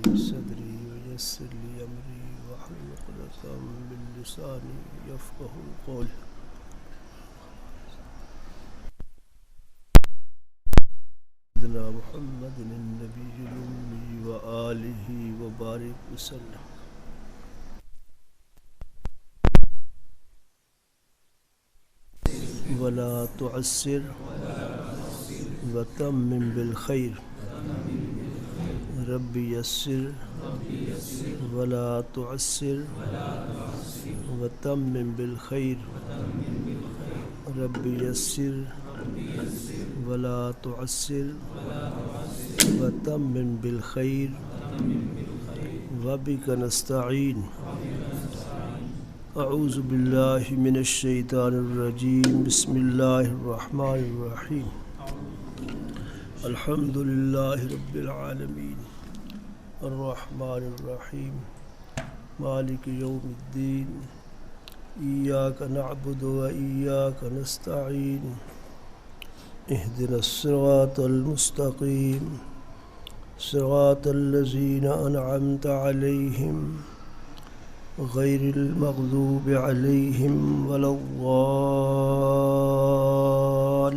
لي صدري ويسر لي أمري واحلل عقدة من لساني يفقهوا قولي. سيدنا محمد النبي الأمي وآله وبارك وسلم. ولا تعسر وتمم بالخير ربي يسر ولا تعسر وتمم بالخير ربي يسر ولا تعسر وتمم بالخير وبك نستعين. أعوذ بالله من الشيطان الرجيم. بسم الله الرحمن الرحيم. الحمد لله رب العالمين الرحمن الرحيم مالك يوم الدين إياك نعبد وإياك نستعين اهدنا الصراط المستقيم صراط الذين أنعمت عليهم غير المغضوب عليهم ولا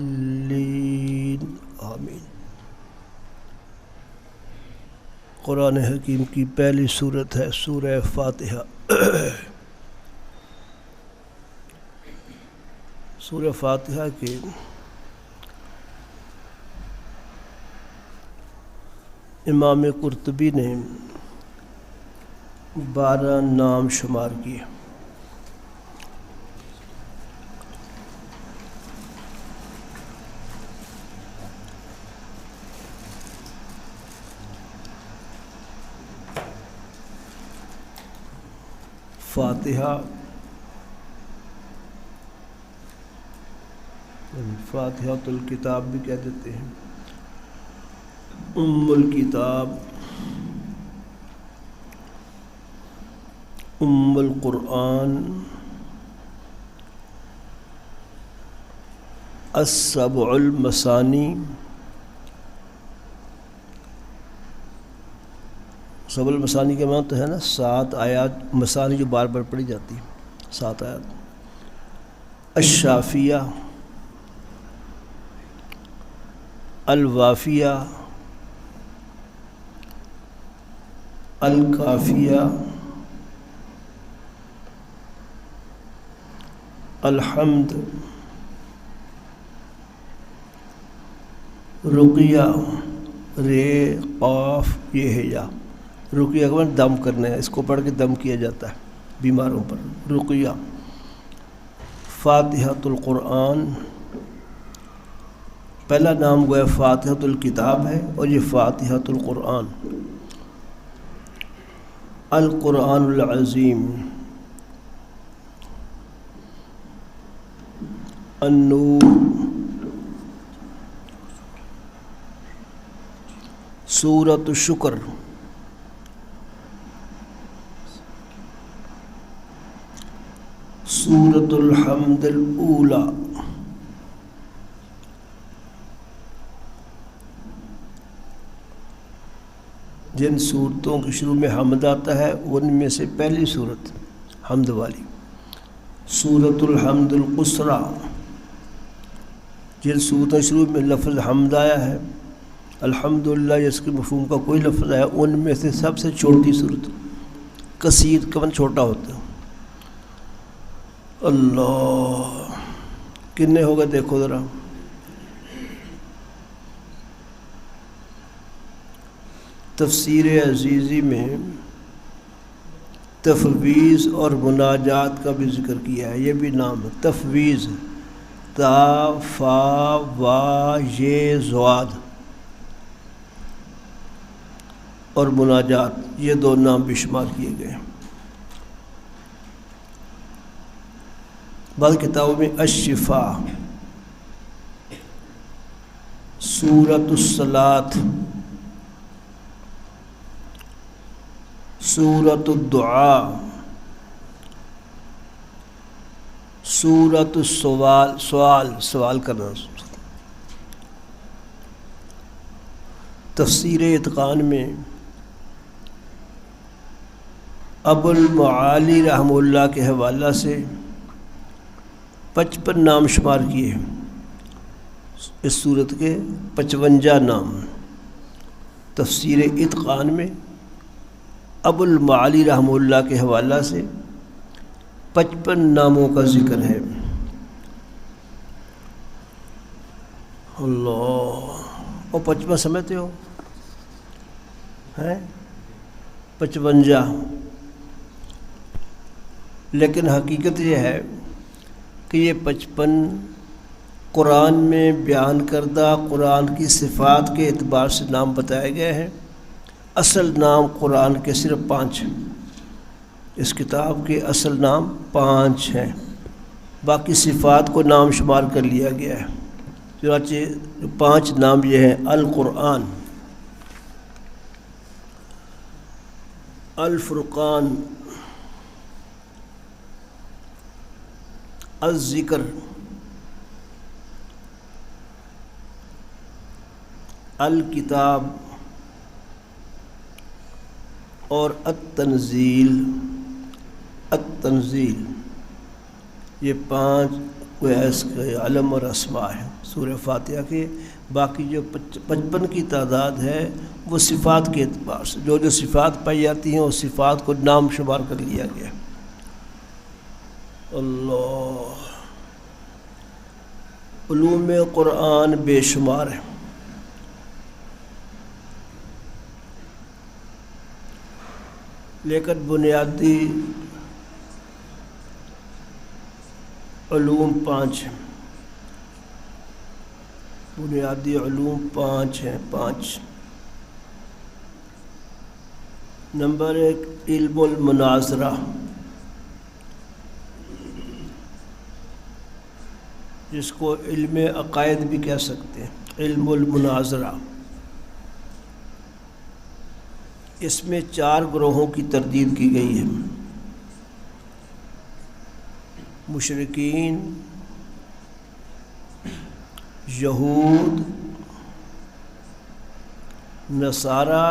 الضالين آمین. قرآن حکیم کی پہلی سورت ہے سورہ فاتحہ. سورہ فاتحہ کے امام قرطبی نے 12 نام شمار کیے. فاتحہ فاتحۃ الکتاب بھی کہہ دیتے ہیں، ام الکتاب، ام القرآن، السبع المثانی. سبع المثانی کے معنی تو ہے نا 7 آیات مثانی جو بار بار پڑھی جاتی ہیں، 7 آیات. الشافیہ، الوافیہ، الکافیہ، الحمد، رقیہ، رے قاف یہ ہے یا رقیہ کا دم کرنا ہے، اس کو پڑھ کے دم کیا جاتا ہے بیماروں پر. رقیہ. فاتحۃ القرآن، پہلا نام گویا فاتحۃ الکتاب ہے اور یہ فاتحۃ القرآن. القرآن العظیم، النور، سورۃ الشکر، سورۃ الحمد الاولی، جن صورتوں کے شروع میں حمد آتا ہے ان میں سے پہلی صورت حمد والی. سورۃ الحمد القصری، جن صورتوں کے شروع میں لفظ حمد آیا ہے، الحمدللہ اس کے مفہوم کا کوئی لفظ آیا، ان میں سے سب سے چھوٹی صورت. کثیر کا معنی چھوٹا ہوتا ہے. اللہ کتنے ہوگا دیکھو ذرا. تفسیر عزیزی میں تفویض اور مناجات کا بھی ذکر کیا ہے. یہ بھی نام ہے تفویض، تا فا وا یہ زواد، اور مناجات، یہ 2 نام بھی شمار کیے گئے. بعض کتابوں میں الشفاء، سورۃ الصلاۃ، سورۃ الدعاء، سورۃ السوال، سوال کرنا. تفسیر اتقان میں ابو المعالی رحمہ اللہ کے حوالہ سے 55 نام شمار کیے ہیں، اس صورت کے 55 نام۔ تفسیر اتقان میں ابو المعالی رحمہ اللہ کے حوالہ سے 55 ناموں کا ذکر ہے۔ اللہ، اور 55 سمجھتے ہو ہیں 55، لیکن حقیقت یہ ہے کہ یہ 55 قرآن میں بیان کردہ قرآن کی صفات کے اعتبار سے نام بتائے گئے ہیں۔ اصل نام قرآن کے صرف 5 ہیں، اس کتاب کے اصل نام 5 ہیں، باقی صفات کو نام شمار کر لیا گیا ہے۔ چنانچہ 5 نام یہ ہیں: القرآن، الفرقان، الذکر، الکتاب اور التنزیل۔ التنزیل یہ 5 اس کے علم اور اسماء ہیں سورہ فاتحہ کے۔ باقی جو 55 کی تعداد ہے وہ صفات کے اعتبار سے جو صفات پائی جاتی ہیں اس صفات کو نام شمار کر لیا گیا۔ اللہ، علوم قرآن بے شمار ہیں، لیکن بنیادی علوم 5 ہیں۔ بنیادی علوم 5 ہیں، 5۔ نمبر 1 علم المناظرہ، جس کو علم عقائد بھی کہہ سکتے ہیں۔ علم المناظرہ، اس میں 4 گروہوں کی تردید کی گئی ہے: مشرکین، یہود، نصارہ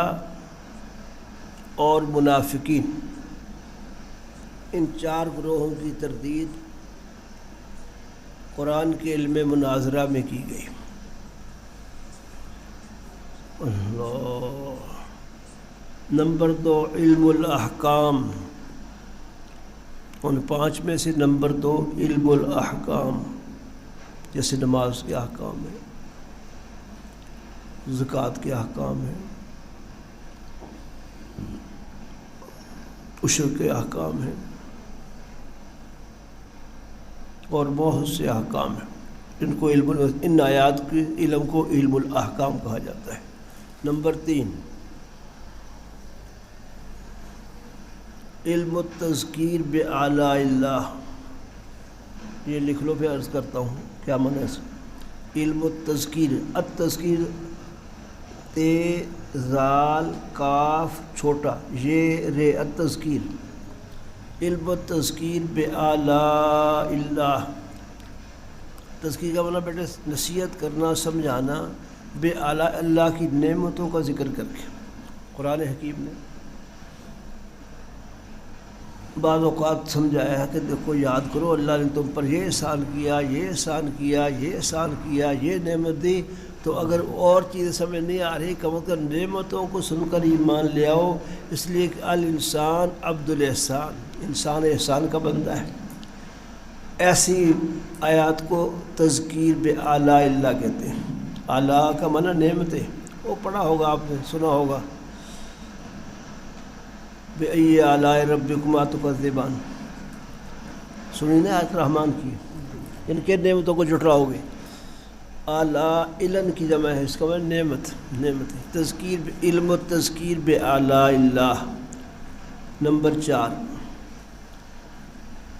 اور منافقین۔ ان 4 گروہوں کی تردید قرآن کے علم مناظرہ میں کی گئی۔ اللہ۔ نمبر 2 علم الاحکام، ان 5 میں سے نمبر 2 علم الاحکام، جیسے نماز کے احکام ہیں، زکوٰۃ کے احکام ہیں، عشر کے احکام ہیں، اور بہت سے احکام ہیں ان آیات کے علم کو علم الاحکام کہا جاتا ہے۔ نمبر 3 علم التذکیر بآلاء اللہ، یہ لکھ لو، پھر عرض کرتا ہوں کیا معنی ہے اس کا۔ علم التذکیر، التذکیر تے زال کاف چھوٹا یہ رے، التذکیر، علم التذکیر بآلاء اللہ۔ تذکیر کا مطلب بیٹے نصیحت کرنا، سمجھانا بآلاء اللہ کی نعمتوں کا ذکر کر کے۔ قرآن حکیم نے بعض اوقات سمجھایا ہے کہ دیکھو یاد کرو اللہ نے تم پر یہ احسان کیا، یہ احسان کیا، یہ احسان کیا، یہ نعمت دی، تو اگر اور چیزیں سمجھ نہیں آ رہی کم از کم نعمتوں کو سن کر ایمان لے آؤ، اس لیے کہ الانسان عبد الاحسان، انسان احسان کا بندہ ہے۔ ایسی آیات کو تذکیر بآلاء اللہ کہتے ہیں۔ آلاء کا معنی نعمتیں، وہ پڑھا ہوگا آپ نے، سنا ہوگا، بِأَيِّ آلَاءِ رَبِّكُمَا تُكَذِّبَانِ، سنی نا آیت رحمان کی، ان کے نعمتوں کو جھٹلاؤ گے۔ آلاء علن کی جمع ہے، اس کا معنی نعمت، نعمت ہے۔ تذکیر، علم و تذکیر بآلاء اللہ۔ نمبر 4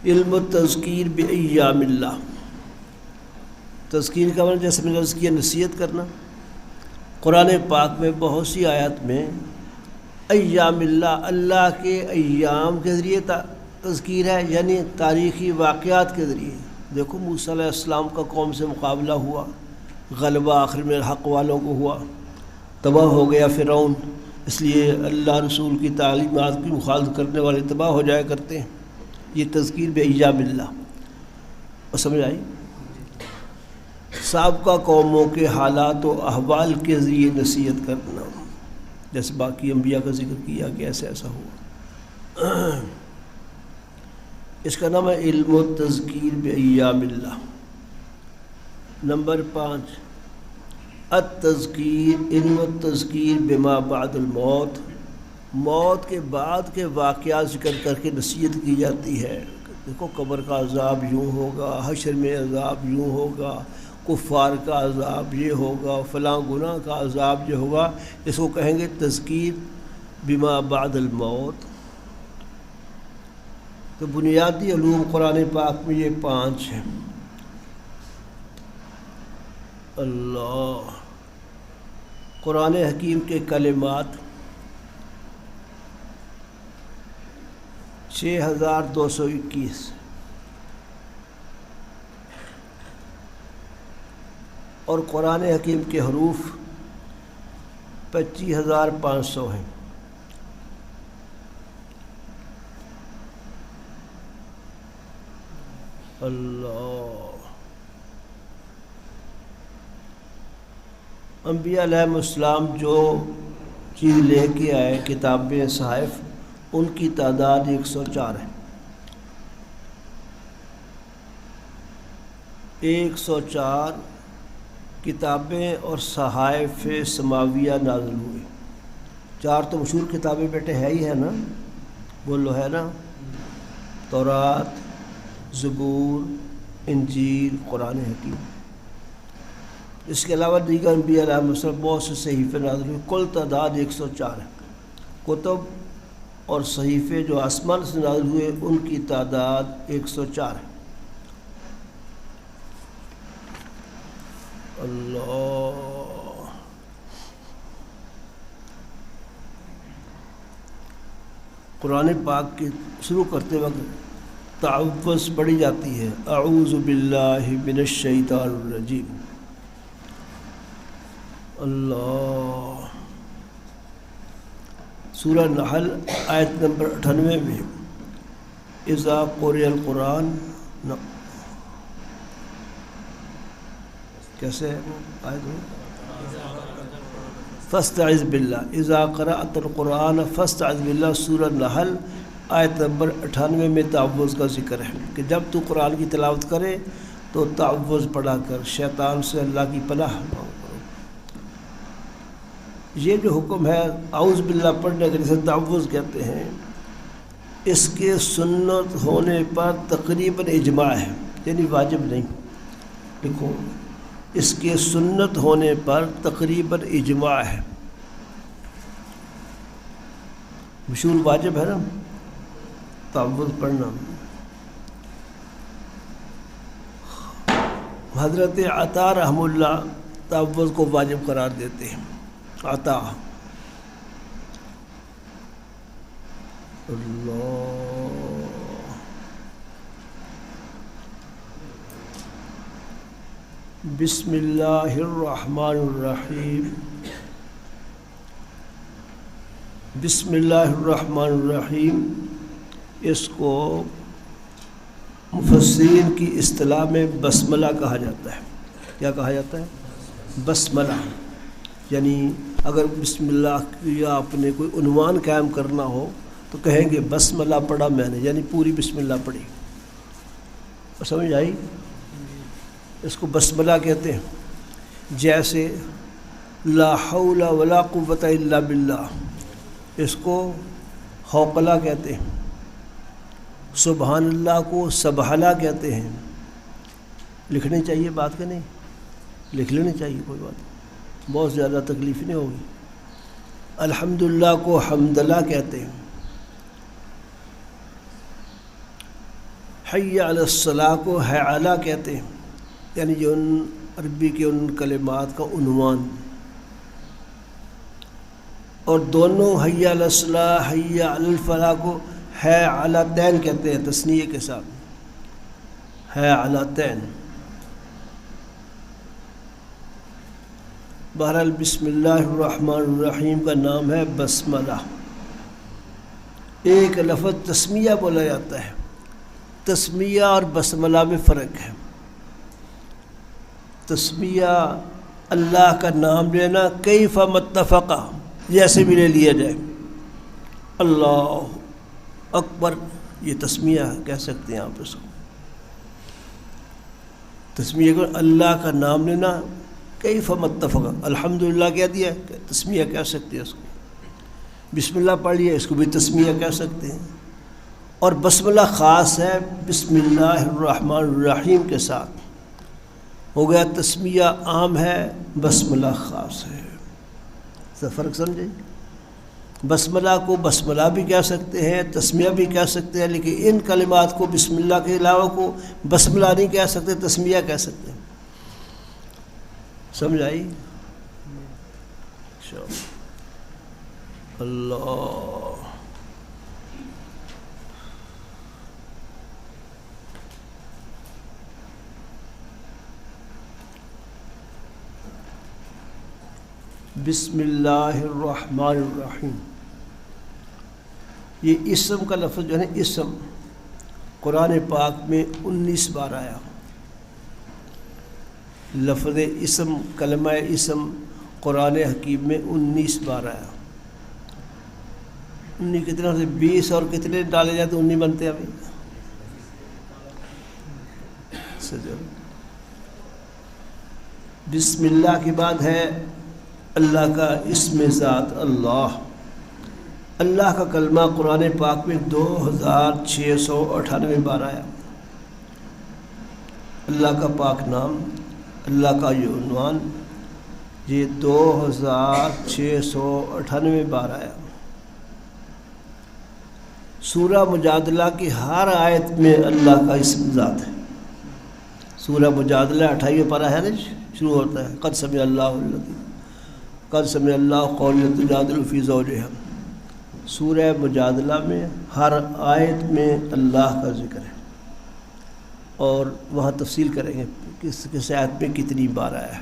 علم و تذکیر بأیام اللہ۔ تذکیر کا معنی جیسے میں نے عرض کیا نصیحت کرنا۔ قرآن پاک میں بہت سی آیات میں ایام اللہ، اللہ کے ایام کے ذریعے تذکیر ہے، یعنی تاریخی واقعات کے ذریعے۔ دیکھو موسیٰ علیہ السلام کا قوم سے مقابلہ ہوا، غلبہ آخر میں حق والوں کو ہوا، تباہ ہو گیا فرعون، اس لیے اللہ رسول کی تعلیمات کی مخالفت کرنے والے تباہ ہو جایا کرتے ہیں۔ یہ تذکیر بایام اللہ، اور سمجھ آئی؟ سابقہ قوموں کے حالات و احوال کے ذریعے نصیحت کرنا، جیسے باقی انبیاء کا ذکر کیا کہ ایسا ایسا ہوا۔ اس کا نام ہے علم و تذکیر بایام اللہ۔ نمبر 5، التذکیر، علم و تذکیر بما بعد الموت، موت کے بعد کے واقعات ذکر کر کے نصیحت کی جاتی ہے۔ دیکھو قبر کا عذاب یوں ہوگا، حشر میں عذاب یوں ہوگا، کفار کا عذاب یہ ہوگا، فلاں گناہ کا عذاب یہ ہوگا، اس کو کہیں گے تذکیر بما بعد الموت۔ تو بنیادی علوم قرآن پاک میں یہ 5 ہیں۔ اللہ، قرآن حکیم کے کلمات 6221، اور قرآن حکیم کے حروف 25500 ہیں۔ اللہ، انبیاء علیہ السلام جو چیز لے کے آئے، کتابیں، صحائف، ان کی تعداد 104 ہے۔ 104 کتابیں اور صحائف سماویہ نازل ہوئی۔ 4 تو مشہور کتابیں بیٹے ہے ہی ہے نا، بولو ہے نا، تورات، زبور، انجیل، قرآن حکیم۔ اس کے علاوہ دیگر انبیاء علیہ السلام بہت سے صحیفے نازل ہوئے، کل تعداد 104 ہے۔ کتب اور صحیفے جو آسمان سے نازل ہوئے ان کی تعداد 104 ہے۔ اللہ، قرآن پاک کی شروع کرتے وقت تعوذ پڑھی جاتی ہے، اعوذ باللہ من الشیطان الرجیم۔ اللہ، سورہ نحل آیت نمبر 98 میں اذا قرئ القرآن، کیسے آیت میں؟ فاستعذ باللہ، اذا قرأت القرآن فاستعذ باللہ، سورہ نحل آیت نمبر 98 میں تعوذ کا ذکر ہے کہ جب تو قرآن کی تلاوت کرے تو تعوذ پڑھا کر، شیطان سے اللہ کی پناہ مانگو۔ یہ جو حکم ہے اعوذ باللہ پڑھنے کے جسے تعوذ کہتے ہیں، اس کے سنت ہونے پر تقریباً اجماع ہے، یعنی واجب نہیں۔ دیکھو، اس کے سنت ہونے پر تقریباً اجماع ہے، مشہور واجب ہے نا تعوذ پڑھنا۔ حضرت عطا رحمہ اللہ تعوذ کو واجب قرار دیتے ہیں۔ عطا، اللہ، بسم اللہ الرحمن الرحیم، بسم اللہ الرحمن الرحیم، اس کو مفسرین کی اصطلاح میں بسملہ کہا جاتا ہے۔ کیا کہا جاتا ہے؟ بسملہ، یعنی اگر بسم اللہ یا آپ نے کوئی عنوان قائم کرنا ہو تو کہیں گے بسملہ پڑھا میں نے، یعنی پوری بسم اللہ پڑھی۔ اور سمجھ آئی؟ اس کو بسملہ کہتے ہیں۔ جیسے لا حول ولا قوت الا باللہ، اس کو حوقلہ کہتے ہیں۔ سبحان اللہ کو سبحلہ کہتے ہیں۔ لکھنی چاہیے بات کہ نہیں؟ لکھ لینی چاہیے، کوئی بات نہیں، بہت زیادہ تکلیف نہیں ہوگی۔ الحمدللہ کو حمدلہ کہتے ہیں۔ حی علی الصلاۃ کو حیعلہ کہتے ہیں، یعنی جو ان عربی کے ان کلمات کا عنوان۔ اور دونوں حی علی الصلاۃ، حی علی الفلاح کو حیعلتین کہتے ہیں، تثنیہ کے ساتھ، حیعلتین۔ بہرحال بسم اللہ الرحمن الرحیم کا نام ہے بسملہ۔ ایک لفظ تسمیہ بولا جاتا ہے، تسمیہ اور بسملہ میں فرق ہے۔ تسمیہ اللہ کا نام لینا کیف متفقہ، جیسے بھی لے لیا جائے، اللہ اکبر، یہ تسمیہ کہہ سکتے ہیں آپ اس کو۔ تسمیہ کو اللہ کا نام لینا کیف متفقہ، الحمدللہ کہہ دیا تسمیہ کہہ سکتے ہیں اس کو۔ بسم اللہ پڑھ لیا، اس کو بھی تسمیہ کہہ سکتے ہیں۔ اور بسملہ خاص ہے بسم اللہ الرحمن الرحیم کے ساتھ، ہو گیا تسمیہ عام ہے، بسملہ خاص ہے۔ اس فرق سمجھے؟ بسملہ کو بسملہ بھی کہہ سکتے ہیں، تسمیہ بھی کہہ سکتے ہیں، لیکن ان کلمات کو بسم اللہ کے علاوہ کو بسملہ نہیں کہہ سکتے، تسمیہ کہہ سکتے ہیں۔ سمجھ آئی؟ اللہ بسم اللہ الرحمن الرحیم، یہ اسم کا لفظ جو ہے اسم قرآن پاک میں 19 بار آیا۔ لفظ اسم، کلمہ اسم قرآن حکیم میں 19 بار آیا۔ 19 کتنا سے 20 اور کتنے ڈالے جائے تو 19 بنتے ہیں ابھی؟ بسم اللہ کی بات ہے اللہ کا اسم ذات اللہ۔ اللہ کا کلمہ قرآن پاک میں 2698 بار آیا۔ اللہ کا پاک نام، اللہ کا یہ عنوان، یہ 2698 بار آیا۔ سورہ مجادلہ کی ہر آیت میں اللہ کا اسم ذات ہے۔ سورہ مجادلہ 28 پارہ ہے نا، شروع ہوتا ہے قد سمع اللہ قول تجادل فی زوجہا۔ سورہ مجادلہ میں ہر آیت میں اللہ کا ذکر ہے، اور وہاں تفصیل کریں گے کس آیت میں کتنی بار آیا ہے۔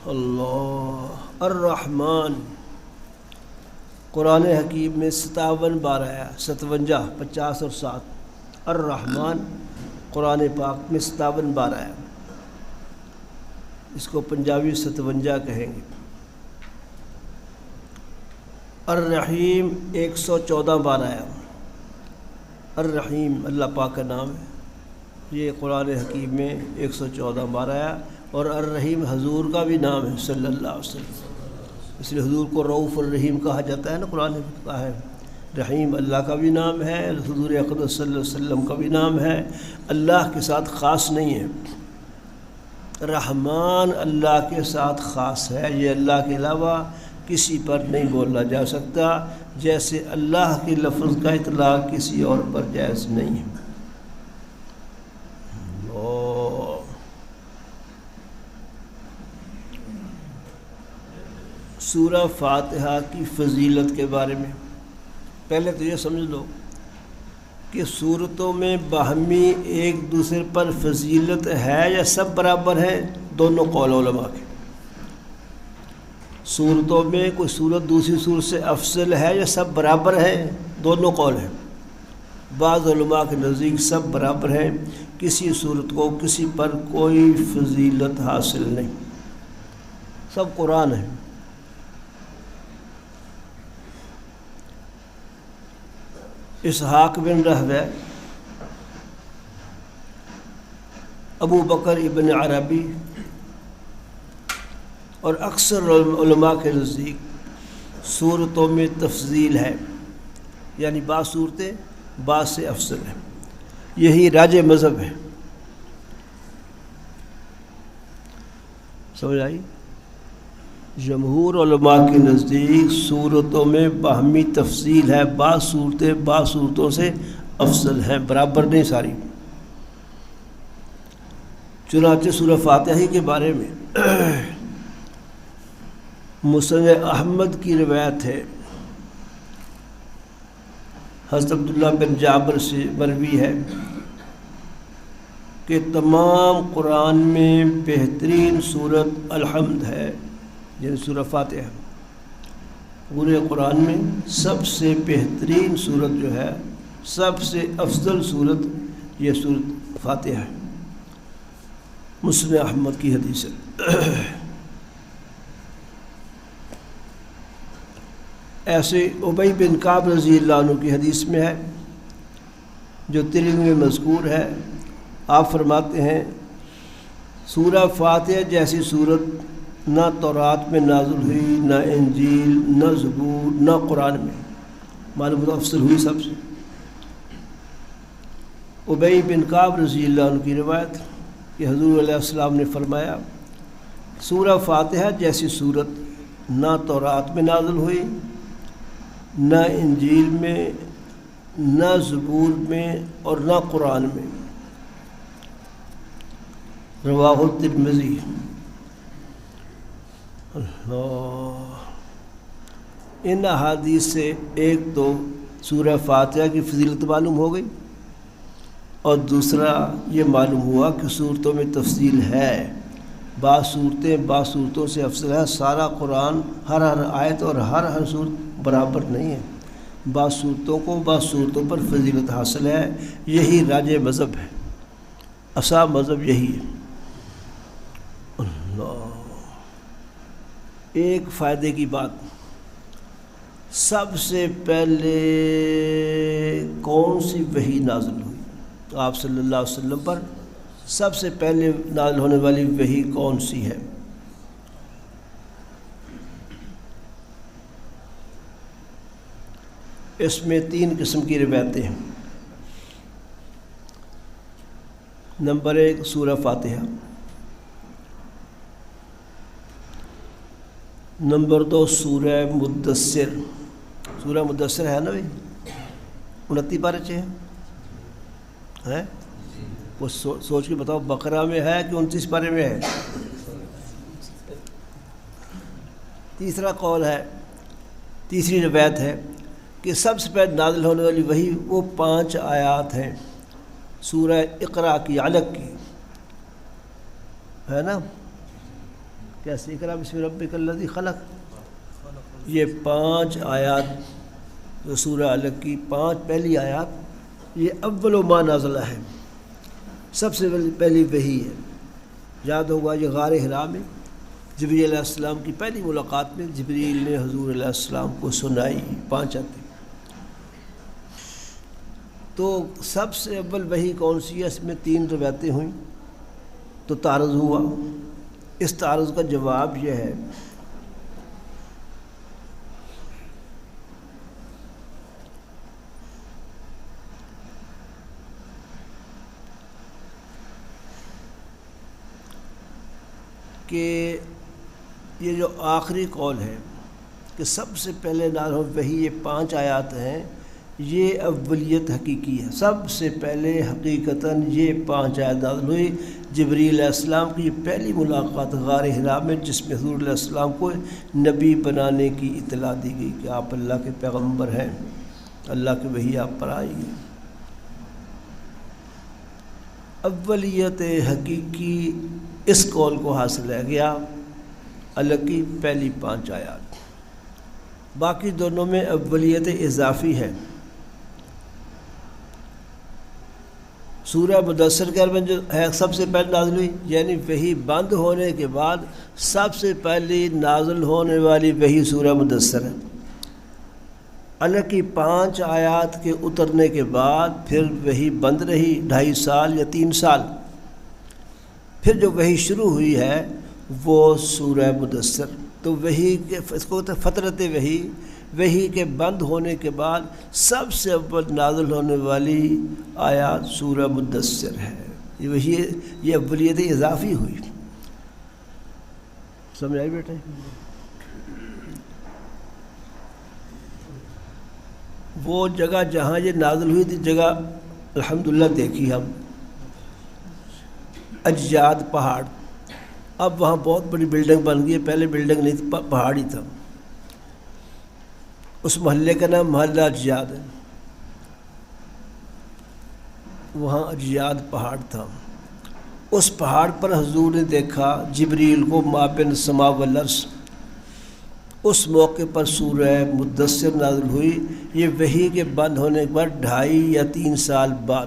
اللہ الرحمن قرآن حکیم میں 57 بار آیا، 57، 50 اور 7۔ الرحمن قرآن پاک میں 57 بار آیا، اس کو پنجابی 57 کہیں گے۔ الرحیم 114 بار آیا۔ الرحیم اللہ پاک کا نام ہے، یہ قرآن حکیم میں 114 بار آیا۔ اور الرحیم حضور کا بھی نام ہے صلی اللہ علیہ وسلم، اس لیے حضور کو رؤوف الرحیم کہا جاتا ہے نا، قرآن میں کہا ہے۔ رحیم اللہ کا بھی نام ہے، حضور اقدس صلی اللہ علیہ وسلم کا بھی نام ہے، اللہ کے ساتھ خاص نہیں ہے۔ رحمان اللہ کے ساتھ خاص ہے، یہ اللہ کے علاوہ کسی پر نہیں بولا جا سکتا، جیسے اللہ کے لفظ کا اطلاق کسی اور پر جائز نہیں ہے۔ سورہ فاتحہ کی فضیلت کے بارے میں پہلے تو یہ سمجھ لو کہ سورتوں میں باہمی ایک دوسرے پر فضیلت ہے یا سب برابر ہے، دونوں قول علماء کے۔ سورتوں میں کوئی سورت دوسری سورت سے افضل ہے یا سب برابر ہے، دونوں قول ہیں۔ بعض علماء کے نزدیک سب برابر ہیں، کسی سورت کو کسی پر کوئی فضیلت حاصل نہیں، سب قرآن ہے۔ اسحاق بن رہوے، ابو بکر ابن عربی اور اکثر علماء کے نزدیک صورتوں میں تفضیل ہے، یعنی بعض صورتیں بعض سے افضل ہیں، یہی راج مذہب ہے۔ سمجھ آئی؟ جمہور علماء کے نزدیک صورتوں میں باہمی تفصیل ہے، بعض صورتیں بعض صورتوں سے افضل ہیں، برابر نہیں ساری۔ چنانچہ سورہ فاتحہ کے بارے میں مسند احمد کی روایت ہے، حضرت عبداللہ بن جابر سے مروی ہے کہ تمام قرآن میں بہترین صورت الحمد ہے، یعنی سورہ فاتحہ۔ پورے قرآن میں سب سے بہترین صورت جو ہے، سب سے افضل صورت یہ صورت فاتحہ ہے۔ مسلم احمد کی حدیث ہے۔ ایسے ابی بن کعب رضی اللہ عنہ کی حدیث میں ہے جو ترمذی میں مذکور ہے، آپ فرماتے ہیں سورہ فاتحہ جیسی صورت نہ تورات میں نازل ہوئی، نہ انجیل، نہ زبور، نہ قرآن میں، معلوم افضل ہوئی سب سے۔ ابی بن کعب رضی اللہ عنہ کی روایت کہ حضور علیہ السلام نے فرمایا سورہ فاتحہ جیسی صورت نہ تورات میں نازل ہوئی، نہ انجیل میں، نہ زبور میں، اور نہ قرآن میں۔ رواہ الترمذی۔ اللہ، ان احادیث سے ایک تو سورہ فاتحہ کی فضیلت معلوم ہو گئی، اور دوسرا یہ معلوم ہوا کہ صورتوں میں تفصیل ہے، بعض صورتوں سے افضل ہے۔ سارا قرآن ہر آیت اور ہر صورت برابر نہیں ہے، بعض صورتوں پر فضیلت حاصل ہے۔ یہی راج مذہب ہے، اصح مذہب یہی ہے۔ اللہ، ایک فائدے کی بات، سب سے پہلے کون سی وحی نازل ہوئی آپ صلی اللہ علیہ وسلم پر؟ سب سے پہلے نازل ہونے والی وحی کون سی ہے؟ اس میں 3 قسم کی روایتیں ہیں۔ نمبر 1 سورہ فاتحہ، نمبر 2 سورہ مدثر۔ سورہ مدثر ہے نا بھائی، 29 پارے ہے، وہ سوچ کے بتاؤ بقرہ میں ہے کہ 29 پارے میں ہے؟ تیسرا قول ہے، تیسری روایت ہے کہ سب سے پہلے نازل ہونے والی وحی وہ 5 آیات ہیں سورہ اقرا کی، علق کی، ہے نا؟ کیسے؟ اقرا بسم ربک الذی خلق، یہ 5 آیات جو سورہ علق کی 5 پہلی آیات، یہ اول ما نازلہ ہے، سب سے پہلی وحی ہے۔ یاد ہوگا یہ غار حرا میں جبریل علیہ السلام کی پہلی ملاقات میں جبریل نے حضور علیہ السلام کو سنائی 5 آیتیں۔ تو سب سے اول وحی کون سی ہے؟ اس میں 3 روایتیں ہوئیں، تو تعارض ہوا۔ اس تعارض کا جواب یہ ہے کہ یہ جو آخری قول ہے کہ سب سے پہلے نازل ہوئی وحی یہ 5 آیات ہیں، یہ اولیت حقیقی ہے۔ سب سے پہلے حقیقتاً یہ 5 آیات نازل ہوئی۔ جبریل علیہ السلام کی یہ پہلی ملاقات غار حرا میں، جس میں حضور علیہ السلام کو نبی بنانے کی اطلاع دی گئی کہ آپ اللہ کے پیغمبر ہیں، اللہ کی وحی آپ پر آئے گی۔ اولیت حقیقی اس قول کو حاصل ہے گیا علق کی پہلی 5 آیات، باقی دونوں میں اولیت اضافی ہے۔ سورہ مدثر کے میں جو ہے سب سے پہلے نازل ہوئی، یعنی وحی بند ہونے کے بعد سب سے پہلی نازل ہونے والی وحی سورہ مدثر ہے۔ علق کی 5 آیات کے اترنے کے بعد پھر وحی بند رہی 2.5 سال یا 3 سال، پھر جو وحی شروع ہوئی ہے وہ سورہ مدثر۔ تو وحی کے اس کو کہتے ہیں فترت وحی کے بند ہونے کے بعد سب سے اول نازل ہونے والی آیات سورہ مدثر ہے۔ یہ وحی، یہ اولیت اضافی ہوئی۔ سمجھ آئی بیٹے؟ وہ جگہ جہاں یہ نازل ہوئی تھی جگہ الحمدللہ دیکھی ہم، اجیاد پہاڑ، اب وہاں بہت بڑی بلڈنگ بن گئی ہے، پہلے بلڈنگ نہیں تھی، پہاڑ ہی تھا۔ اس محلے کا نام محلہ اجیاد ہے، وہاں اجیاد پہاڑ تھا۔ اس پہاڑ پر حضور نے دیکھا جبریل کو مابین سما والارض۔ اس موقع پر سورہ مدثر نازل ہوئی، یہ وحی کے بند ہونے کے بعد 2.5 یا 3 سال بعد۔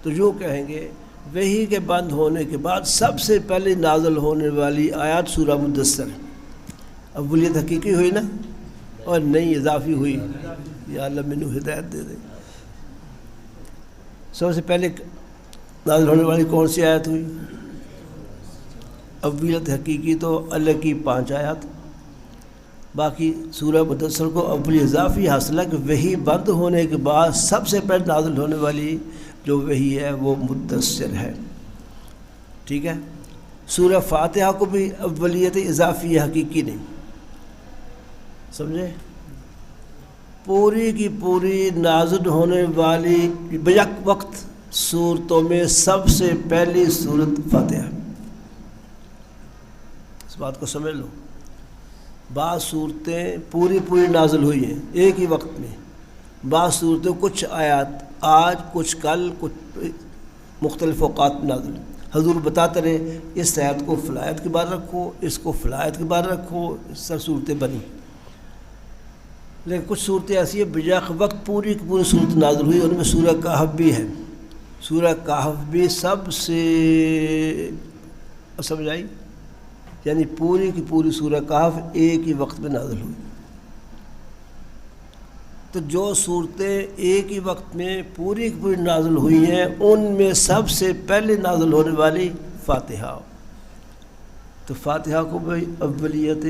تو جو کہیں گے وحی کے بند ہونے کے بعد سب سے پہلے نازل ہونے والی آیات سورہ مدثر ہے۔ اولیت حقیقی ہوئی نا، اور نہیں اضافی ہوئی، یا اللہ منو ہدایت دے دے۔ سب سے پہلے نازل ہونے والی کون سی آیت ہوئی؟ اولیت حقیقی تو اللہ کی 5 آیات، باقی سورہ مدثر کو اول اضافی حاصل ہے کہ وحی بند ہونے کے بعد سب سے پہلے نازل ہونے والی جو وحی ہے وہ مدثر ہے، ٹھیک ہے۔ سورہ فاتحہ کو بھی اولیت اضافی حقیقی نہیں، سمجھے؟ پوری کی پوری نازل ہونے والی بیک وقت صورتوں میں سب سے پہلی صورت فاتحہ، اس بات کو سمجھ لو۔ بعض صورتیں پوری نازل ہوئی ہیں ایک ہی وقت میں، بعض صورتیں کچھ آیات آج کچھ کل کچھ مختلف اوقات میں نازل۔ حضور بتاتے رہے اس آیت کو فلاں آیت کے بعد رکھو، اس کو فلاں آیت کے بعد رکھو، اس طرح صورتیں بنی۔ لیکن کچھ صورتیں ایسی ہیں بیک وقت پوری کی پوری صورت نازل ہوئی، ان میں سورہ کہف بھی ہے۔ سورہ کہف بھی سب سے سمجھ آئی، یعنی پوری کی پوری سورہ کہف ایک ہی وقت میں نازل ہوئی۔ تو جو صورتیں ایک ہی وقت میں پوری کی پوری نازل ہوئی ہیں ان میں سب سے پہلے نازل ہونے والی فاتحہ، تو فاتحہ کو بھی اولیت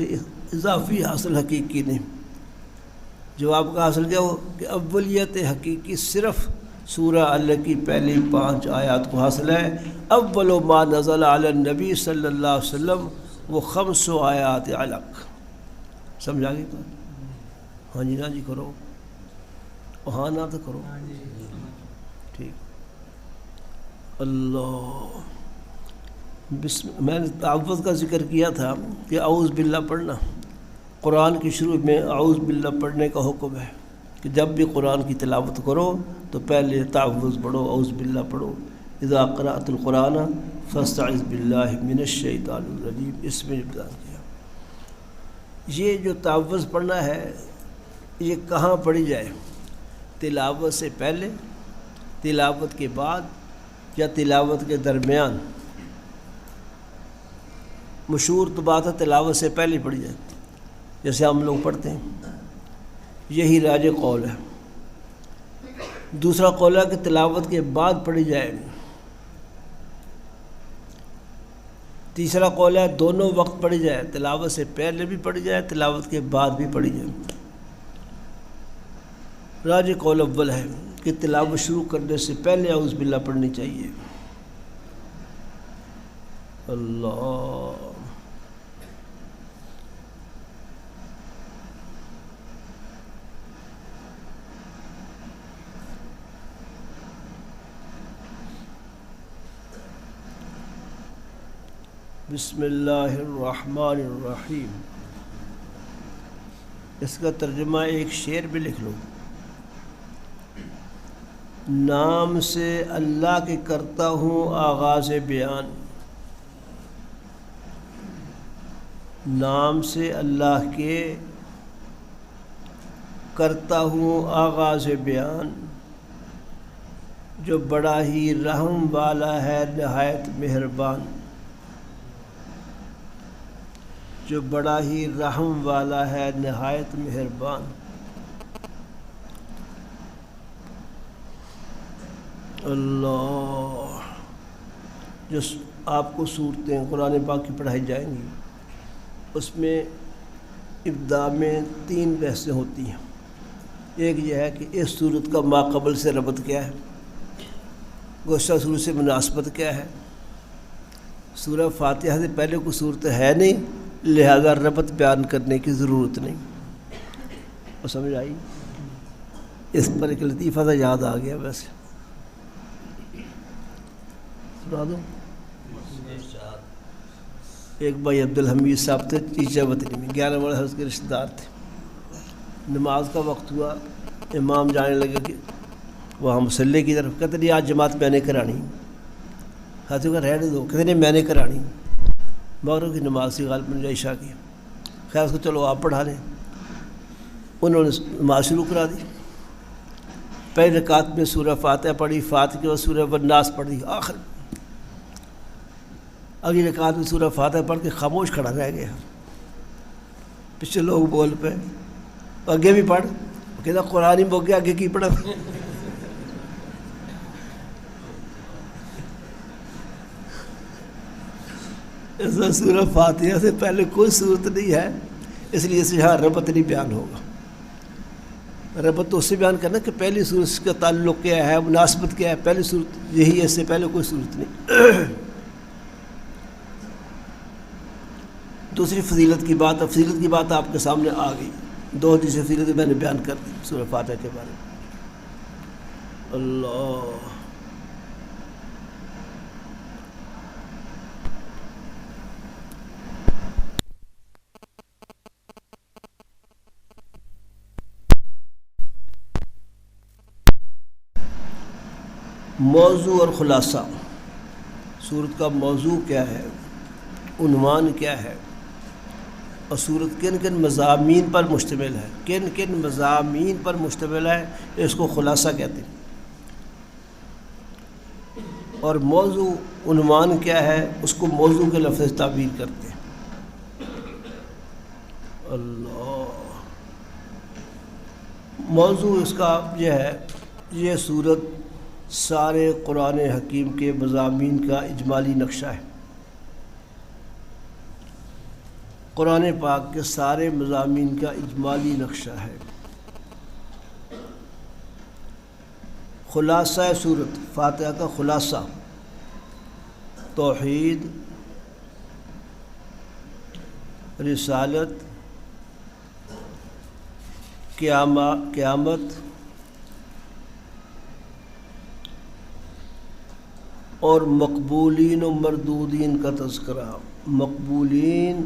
اضافی حاصل حقیقی نہیں۔ جواب کا حاصل کیا ہو کہ اولیت حقیقی صرف سورہ اللہ کی پہلی 5 آیات کو حاصل ہے۔ اول ما نزل علی النبی صلی اللہ علیہ وسلم وہ 5 آیات علق۔ سمجھا گئی بات؟ ہاں جی نا جی کرو، ہاں نہ تو کرو، ٹھیک۔ اللہ میں نے تعوذ کا ذکر کیا تھا کہ اعوذ باللہ پڑھنا، قرآن کی شروع میں اعوذ باللہ پڑھنے کا حکم ہے کہ جب بھی قرآن کی تلاوت کرو تو پہلے تعوذ پڑھو، اعوذ باللہ پڑھو۔ اذا قرأت القرآن فاستعذ باللہ من الشیطان الرجیم، اس میں بیان کیا۔ یہ جو تعوذ پڑھنا ہے یہ کہاں پڑھی جائے؟ تلاوت سے پہلے، تلاوت کے بعد، یا تلاوت کے درمیان؟ مشہور تو بات ہے تلاوت سے پہلے پڑھی جائے، جیسے ہم لوگ پڑھتے ہیں، یہی راج قول ہے۔ دوسرا قول ہے کہ تلاوت کے بعد پڑھی جائے۔ تیسرا قول ہے دونوں وقت پڑھی جائے، تلاوت سے پہلے بھی پڑھی جائے، تلاوت کے بعد بھی پڑھی جائے۔ راج قول اول ہے کہ تلاوت شروع کرنے سے پہلے اعوذ باللہ پڑھنی چاہیے۔ اللہ بسم اللہ الرحمن الرحیم۔ اس کا ترجمہ ایک شعر بھی لکھ لو۔ نام سے اللہ کے کرتا ہوں آغاز بیان، نام سے اللہ کے کرتا ہوں آغاز بیان، جو بڑا ہی رحم والا ہے نہایت مہربان، جو بڑا ہی رحم والا ہے نہایت مہربان۔ اللہ جو آپ کو صورتیں قرآن پاک کی پڑھائی جائیں گی اس میں ابتدا میں 3 بحثیں ہوتی ہیں۔ ایک یہ ہے کہ اس صورت کا ماقبل سے ربط کیا ہے، گزشتہ صورت سے مناسبت کیا ہے۔ سورہ فاتحہ سے پہلے کوئی صورت ہے نہیں، لہذا ربط بیان کرنے کی ضرورت نہیں۔ اور سمجھ آئی؟ اس پر ایک لطیفہ تھا یاد آ گیا، ویسے سنا دوں۔ ایک بھائی عبدالحمید صاحب تھے چیچا وطنی میں، 11 بڑے حضرت کے رشتہ دار تھے۔ نماز کا وقت ہوا، امام جانے لگے کہ وہاں مصلی کی طرف، کہتے نہیں آج جماعت میں نے کرانی۔ ساتھیوں کا رہنے دو، کہتے نہیں میں نے کرانی، مغرب کی نماز سے غالباً عشاء کی، خیر اس کو چلو آپ پڑھا لیں۔ انہوں نے نماز شروع کرا دی، پہلی رکعت میں سورہ فاتحہ پڑھی، فاتحہ کے بعد سورہ والناس پڑھی، آخر اگلی رکعت میں سورہ فاتحہ پڑھ کے خاموش کھڑا رہ گیا۔ پیچھے لوگ بول پہ آگے بھی پڑھ، کہتا قرآن ہی بک گیا، آگے کی پڑھا۔ ایسا سورہ فاتحہ سے پہلے کوئی صورت نہیں ہے، اس لیے اس یہاں ربط نہیں بیان ہوگا۔ ربط تو اس سے بیان کرنا کہ پہلی صورت کا تعلق کیا ہے، مناسبت کیا ہے، پہلی صورت یہی ہے، اس سے پہلے کوئی صورت نہیں۔ دوسری فضیلت کی بات، فضیلت کی بات آپ کے سامنے آ گئی، دو حدیث فضیلت میں نے بیان کر دی سورہ فاتحہ کے بارے میں۔ اللہ موضوع اور خلاصہ، سورت کا موضوع کیا ہے، عنوان کیا ہے، اور سورت کن کن مضامین پر مشتمل ہے، کن کن مضامین پر مشتمل ہے، اس کو خلاصہ کہتے ہیں۔ اور موضوع عنوان کیا ہے، اس کو موضوع کے لفظ سے تعبیر کرتے ہیں۔ اللہ موضوع اس کا یہ ہے، یہ سورت سارے قرآن حکیم کے مضامین کا اجمالی نقشہ ہے، قرآن پاک کے سارے مضامین کا اجمالی نقشہ ہے۔ خلاصہ سورت فاتحہ کا خلاصہ توحید، رسالت، قیامت اور مقبولین و مردودین کا تذکرہ، مقبولین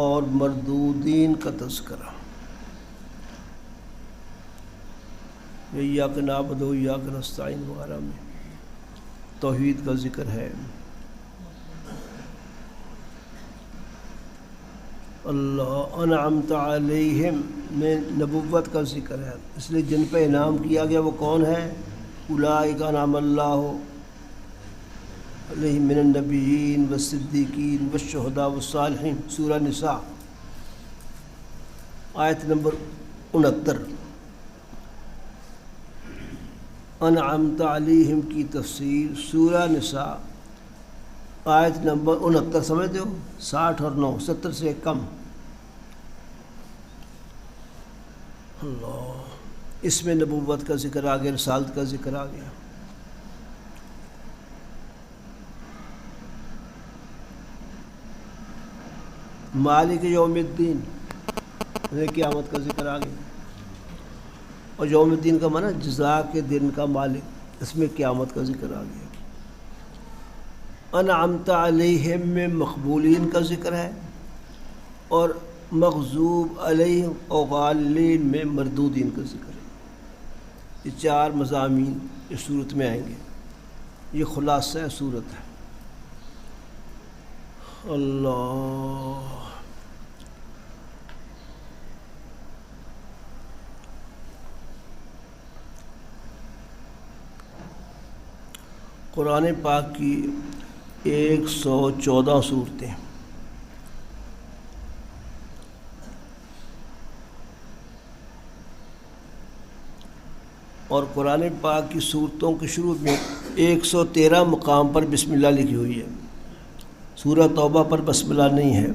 اور مردودین کا تذکرہ۔ ایاک نعبد و ایاک نستعین وغیرہ میں توحید کا ذکر ہے۔ اللہ انعمت علیہم میں نبوت کا ذکر ہے، اس لیے جن پہ انعام کیا گیا وہ کون ہے؟ اولئک انعم اللہ علیہم من النبیین والصدیقین والشہداء والصالحین، سورہ نساء آیت نمبر 69۔ انعمت علیہم کی تفسیر سورہ نساء آیت نمبر 69، سمجھتے ہو؟ 60 اور 9، 70 سے کم۔ اللہ اس میں نبوت کا ذکر آ گیا، رسالت کا ذکر آ گیا۔ مالک یوم الدین، قیامت کا ذکر آ گیا، اور یوم الدین کا معنی جزا کے دن کا مالک، اس میں قیامت کا ذکر آ گیا۔ انعمت علیہم میں مقبولین کا ذکر ہے، اور مغضوب علیہم اور غالین میں مردودین کا ذکر ہے۔ یہ چار مضامین اس صورت میں آئیں گے، یہ خلاصہ صورت ہے۔ اللہ قرآن پاک کی 114 صورتیں، اور قرآن پاک کی صورتوں کے شروع میں 113 مقام پر بسم اللہ لکھی ہوئی ہے۔ سورہ توبہ پر بسم اللہ نہیں ہے۔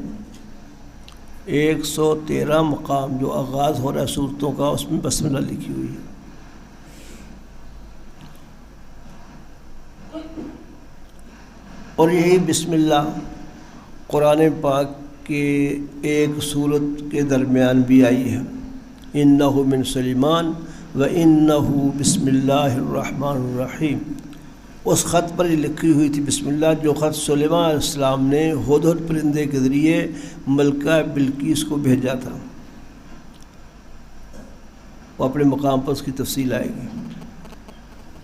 113 مقام جو آغاز ہو رہا ہے صورتوں کا، اس میں بسم اللہ لکھی ہوئی ہے۔ اور یہی بسم اللہ قرآن پاک کے ایک صورت کے درمیان بھی آئی ہے، انہ من سلیمان و انہ بسم اللہ الرحمن الرحیم۔ اس خط پر یہ لکھی ہوئی تھی بسم اللہ، جو خط سلیمان علیہ السلام نے ہدہد پرندے کے ذریعے ملکہ بلقیس کو بھیجا تھا۔ وہ اپنے مقام پر اس کی تفصیل آئے گی۔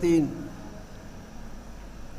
3,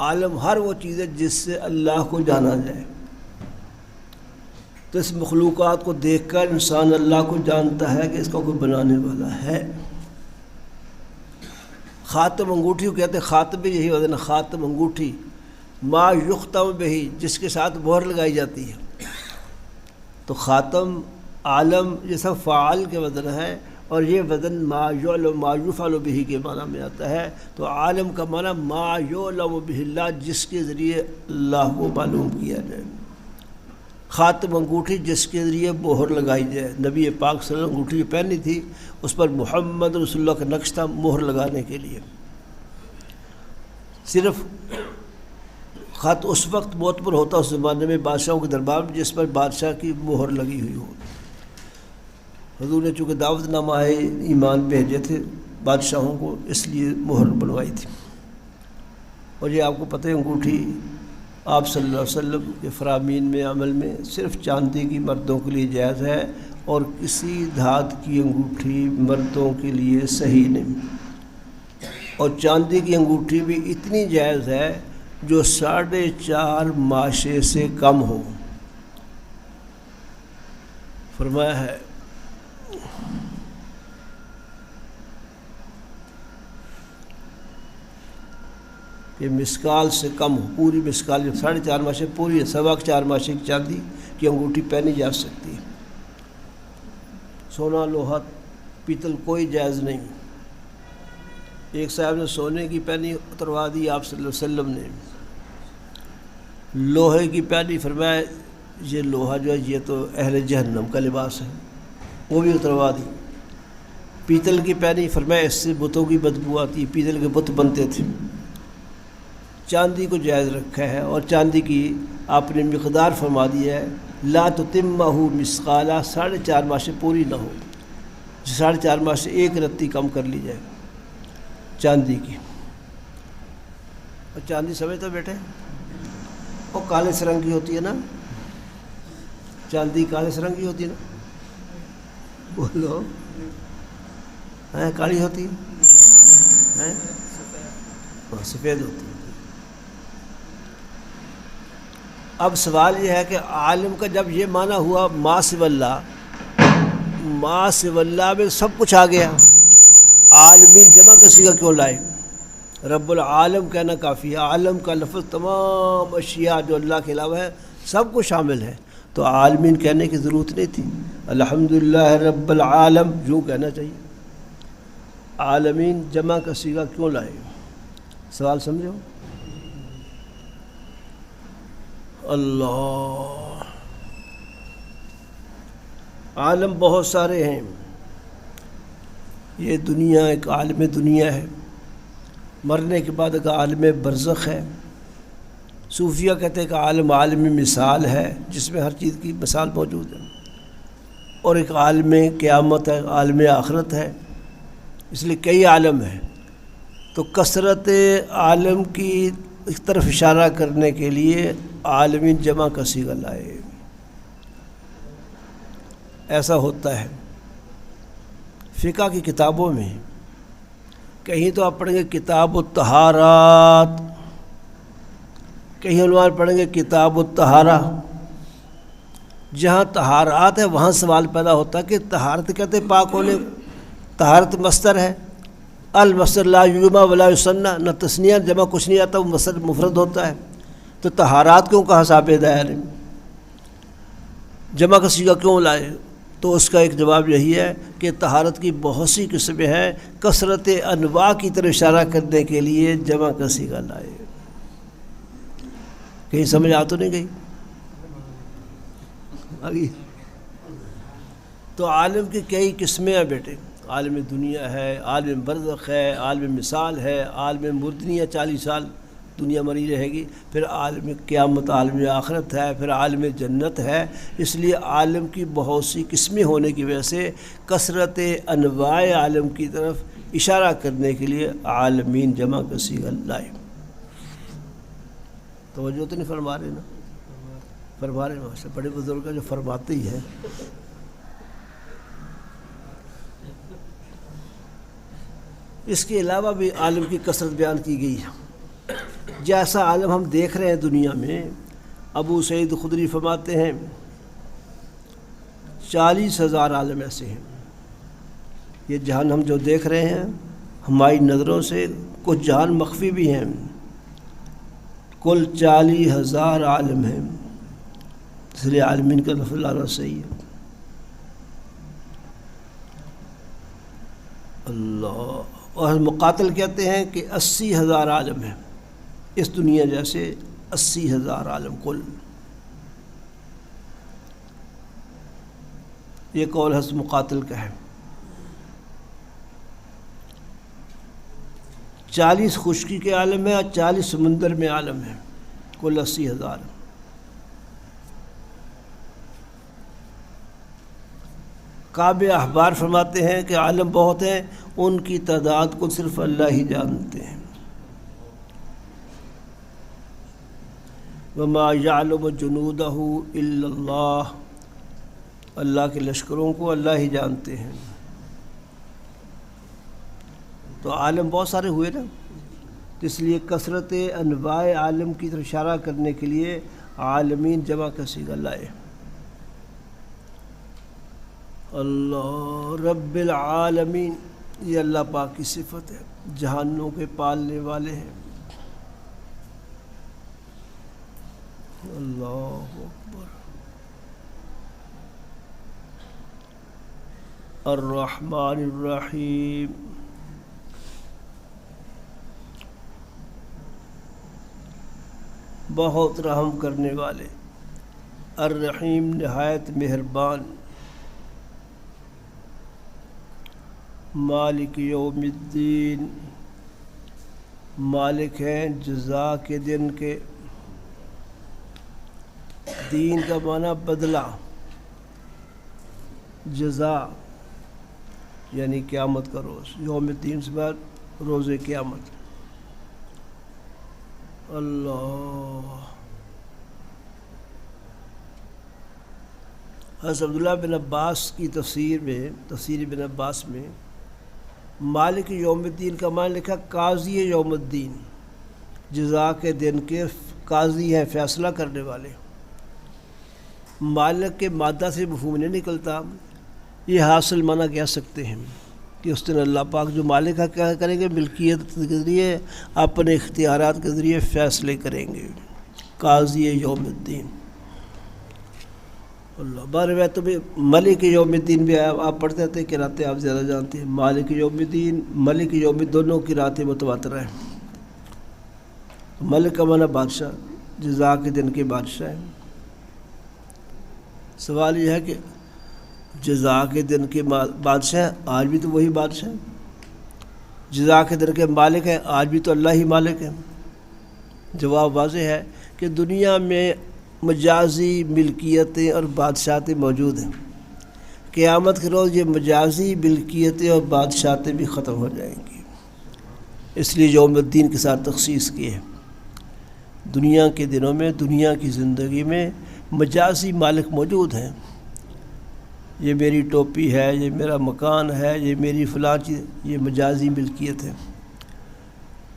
عالم ہر وہ چیز ہے جس سے اللہ کو جانا جائے. تو اس مخلوقات کو دیکھ کر انسان اللہ کو جانتا ہے کہ اس کا کوئی بنانے والا ہے. خاتم انگوٹھی کو کہتے ہیں، خاتم بھی یہی وزن ہے، خاتم انگوٹھی. ما یختم بہی، جس کے ساتھ مہر لگائی جاتی ہے. تو خاتم عالم یہ سب فعال کے وزن ہے، اور یہ وزن ما یعلم ما یفعل بہ کے معنی میں آتا ہے. تو عالم کا معنی ما یعلم بہ اللہ، جس کے ذریعے اللہ کو معلوم کیا جائے. خاتم انگوٹھی جس کے ذریعے مہر لگائی جائے. نبی پاک صلی اللہ علیہ وسلم انگوٹھی پہنی تھی، اس پر محمد رسول اللہ کا نقش تھا مہر لگانے کے لیے. صرف خط اس وقت معتبر ہوتا اس زمانے میں بادشاہوں کے دربار میں جس پر بادشاہ کی مہر لگی ہوئی ہو. حضور نے چونکہ دعوت نامہ ایمان بھیجے تھے بادشاہوں کو، اس لیے مہر بنوائی تھی. اور یہ آپ کو پتہ ہے انگوٹھی آپ صلی اللہ علیہ وسلم کے فرامین میں عمل میں صرف چاندی کی مردوں کے لیے جائز ہے، اور کسی دھات کی انگوٹھی مردوں کے لیے صحیح نہیں. اور چاندی کی انگوٹھی بھی اتنی جائز ہے جو 4.5 ماشے سے کم ہو. فرمایا ہے کہ مسکال سے کم ہو، پوری مسکال 4.5 ماشے پوری ہے، 4.25 ماشے کی چاندی کی انگوٹھی پہنی جا سکتی ہے. سونا لوہا پیتل کوئی جائز نہیں. ایک صاحب نے سونے کی پہنی اتروا دی آپ صلی اللہ علیہ وسلم نے. لوہے کی پہنی، فرمایا یہ لوہا جو ہے یہ تو اہل جہنم کا لباس ہے، وہ بھی اتروا دی. پیتل کی پہنی، فرمایا اس سے بتوں کی بدبو آتی، پیتل کے بت بنتے تھے. چاندی کو جائز رکھا ہے، اور چاندی کی آپ نے مقدار فرما دی ہے لا تتمہ مسقالا، 4.5 ماشے پوری نہ ہو، 4.5 ماشے ایک رتی کم کر لی جائے چاندی کی. اور چاندی سمجھتا بیٹے وہ کالے سرنگ کی ہوتی ہے نا، چاندی کالے سرنگ کی ہوتی ہے نا، بولو کالی ہوتی ہے، سفید ہوتی ہے. اب سوال یہ ہے کہ عالم کا جب یہ معنی ہوا ما سوی اللہ، ما سوی اللہ میں سب کچھ آ گیا، عالمین جمع کا صیغہ کیوں لائے؟ رب العالم کہنا کافی ہے. عالم کا لفظ تمام اشیاء جو اللہ کے علاوہ ہے سب کو شامل ہے، تو عالمین کہنے کی ضرورت نہیں تھی. الحمدللہ رب العالم یوں کہنا چاہیے. عالمین جمع کا صیغہ کیوں لائے؟ سوال سمجھو. اللہ، عالم بہت سارے ہیں. یہ دنیا ایک عالم دنیا ہے، مرنے کے بعد ایک عالم برزخ ہے. صوفیہ کہتے ہیں کہ عالم مثال ہے جس میں ہر چیز کی مثال موجود ہے، اور ایک عالم قیامت ہے، عالم آخرت ہے. اس لیے کئی عالم ہیں. تو کثرت عالم کی اس طرف اشارہ کرنے کے لیے عالمین جمع کا صیغہ لائے. ایسا ہوتا ہے فقہ کی کتابوں میں. کہیں تو آپ پڑھیں گے کتاب الطہارات، کہیں عنوان پڑھیں گے کتاب الطہارہ. جہاں طہارات ہے وہاں سوال پیدا ہوتا ہے کہ طہارت کہتے پاک ہونے، طہارت مصدر ہے، المصدر لا یجمع ولا یثنی، نہ تثنیہ جمع کچھ نہیں آتا، وہ مصدر مفرد ہوتا ہے. تو طہارات کیوں کہا صاحب دائر جمع کا صیغہ کیوں لائے؟ تو اس کا ایک جواب یہی ہے کہ طہارت کی بہت سی قسمیں ہیں، کثرت انواع کی طرف اشارہ کرنے کے لیے جمع کا صیغہ لائے. کہیں سمجھ آ تو نہیں گئی؟ آگئی. تو عالم کی کئی قسمیں ہیں بیٹے. عالم دنیا ہے، عالم برزخ ہے، عالم مثال ہے، عالم مردنی ہے، 40 سال دنیا مری رہے گی، پھر عالم قیامت، عالم آخرت ہے، پھر عالم جنت ہے. اس لیے عالم کی بہت سی قسمیں ہونے کی وجہ سے کثرت انواع عالم کی طرف اشارہ کرنے کے لیے عالمین جمع کا صیغہ لائے. توجہ تو نہیں فرما رہے نا؟ فرما رہے ہیں. بڑے بزرگ جو فرماتے ہی ہیں. اس کے علاوہ بھی عالم کی کثرت بیان کی گئی ہے. جیسا عالم ہم دیکھ رہے ہیں دنیا میں، ابو سعید خدری فرماتے ہیں 40,000 عالم ایسے ہیں۔ یہ جہان ہم جو دیکھ رہے ہیں ہماری نظروں سے کچھ جہان مخفی بھی ہیں، کل 40,000 عالم ہیں، اس لیے عالمین کا لفظ لانا صحیح ہے۔ اللہ، اور مقاتل کہتے ہیں کہ 80,000 عالم ہیں اس دنیا جیسے، 80,000 عالم کل۔ یہ قول حضرت مقاتل کا ہے۔ 40 خشکی کے عالم ہیں اور 40 سمندر میں عالم ہیں، کل 80,000۔ کعب احبار فرماتے ہیں کہ عالم بہت ہیں، ان کی تعداد کو صرف اللہ ہی جانتے ہیں۔ وما یعلم جنودہ الا اللہ، اللہ کے لشکروں کو اللہ ہی جانتے ہیں۔ تو عالم بہت سارے ہوئے نا، اس لیے کثرت انواع عالم کی طرف اشارہ کرنے کے لیے عالمین جمع کا صیغہ لائے۔ اللہ رب العالمین، یہ اللہ پاک کی صفت ہے، جہانوں کے پالنے والے ہیں۔ اللہ اکبر۔ الرحمن الرحیم، بہت رحم کرنے والے، الرحیم نہایت مہربان، مالک یوم الدین، مالک ہیں جزا کے دن کے۔ دین کا معنی بدلہ، جزا یعنی قیامت کا روز، یوم الدین سے بعد روز قیامت۔ اللہ، حضرت عبداللہ بن عباس کی تفسیر بن عباس میں مالک یوم الدین کا معنی لکھا قاضی یوم الدین، جزا کے دن کے قاضی ہیں، فیصلہ کرنے والے۔ مالک کے مادہ سے مفہوم نہیں نکلتا، یہ حاصل معنی کہہ سکتے ہیں کہ اس دن اللہ پاک جو مالک ہے کیا کریں گے، ملکیت کے ذریعے اپنے اختیارات کے ذریعے فیصلے کریں گے، قاضی یوم الدین۔ اللہ، بار روایتوں میں ملک یوم الدین بھی آپ پڑھتے تھے، قراتیں آپ زیادہ جانتے ہیں، مالک یوم الدین، ملک یوم الدین، دونوں قراتیں متواتر ہیں۔ ملک کا معنی بادشاہ، جزا کے دن کے بادشاہ ہیں۔ سوال یہ ہے کہ جزا کے دن کے بادشاہ، آج بھی تو وہی بادشاہ ہیں، جزا کے دن کے مالک ہیں، آج بھی تو اللہ ہی مالک ہیں۔ جواب واضح ہے کہ دنیا میں مجازی ملکیتیں اور بادشاہتیں موجود ہیں، قیامت کے روز یہ مجازی ملکیتیں اور بادشاہتیں بھی ختم ہو جائیں گی، اس لیے یوم الدین کے ساتھ تخصیص کی ہے۔ دنیا کے دنوں میں، دنیا کی زندگی میں مجازی مالک موجود ہیں، یہ میری ٹوپی ہے، یہ میرا مکان ہے، یہ میری فلاں چیز، یہ مجازی ملکیت ہے۔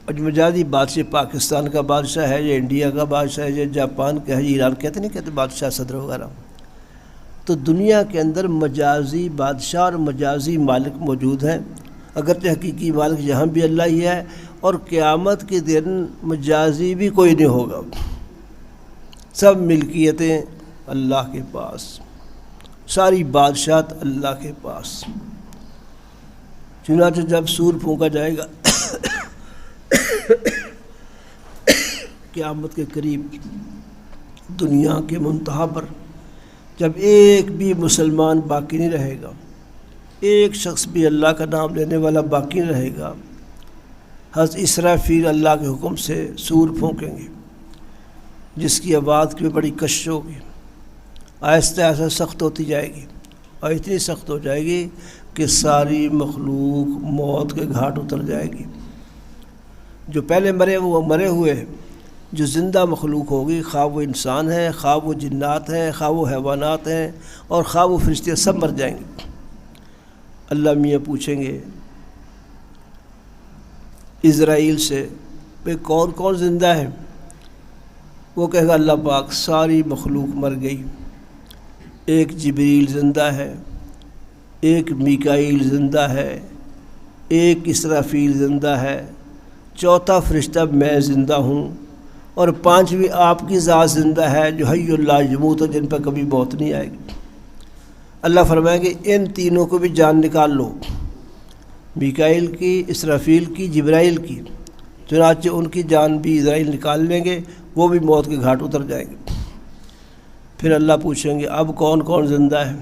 اور جو مجازی بادشاہ پاکستان کا بادشاہ ہے، یہ انڈیا کا بادشاہ ہے، یہ جاپان کا ہے، یہ ایران کہتے نہیں کہتے بادشاہ صدر وغیرہ۔ تو دنیا کے اندر مجازی بادشاہ اور مجازی مالک موجود ہیں، اگرچہ حقیقی مالک یہاں بھی اللہ ہی ہے، اور قیامت کے دن مجازی بھی کوئی نہیں ہوگا، سب ملکیتیں اللہ کے پاس، ساری بادشاہت اللہ کے پاس۔ چنانچہ جب سور پھونکا جائے گا قیامت کے قریب، دنیا کے منتہا پر، جب ایک بھی مسلمان باقی نہیں رہے گا، ایک شخص بھی اللہ کا نام لینے والا باقی نہیں رہے گا، حضرت اسرافیل اللہ کے حکم سے سور پھونکیں گے، جس کی آواز کی بڑی کشش ہوگی، آہستہ آہستہ سخت ہوتی جائے گی، اور اتنی سخت ہو جائے گی کہ ساری مخلوق موت کے گھاٹ اتر جائے گی۔ جو پہلے مرے وہ مرے ہوئے، جو زندہ مخلوق ہوگی، خواہ وہ انسان ہیں، خواہ وہ جنات ہیں، خواہ وہ حیوانات ہیں، اور خواہ وہ فرشتے، سب مر جائیں گے۔ اللہ میاں پوچھیں گے اسرائیل سے پہ کون کون زندہ ہے؟ وہ کہے گا اللہ پاک ساری مخلوق مر گئی، ایک جبریل زندہ ہے، ایک میکائیل زندہ ہے، ایک اسرافیل زندہ ہے، چوتھا فرشتہ میں زندہ ہوں، اور پانچویں آپ کی ذات زندہ ہے جو حی اللہ یموت، جن پر کبھی موت نہیں آئے گی۔ اللہ فرمائیں گے ان تینوں کو بھی جان نکال لو، میکائیل کی، اسرافیل کی، جبرائیل کی، چنانچہ ان کی جان بھی اسرائیل نکال لیں گے، وہ بھی موت کے گھاٹ اتر جائیں گے۔ پھر اللہ پوچھیں گے اب کون کون زندہ ہے؟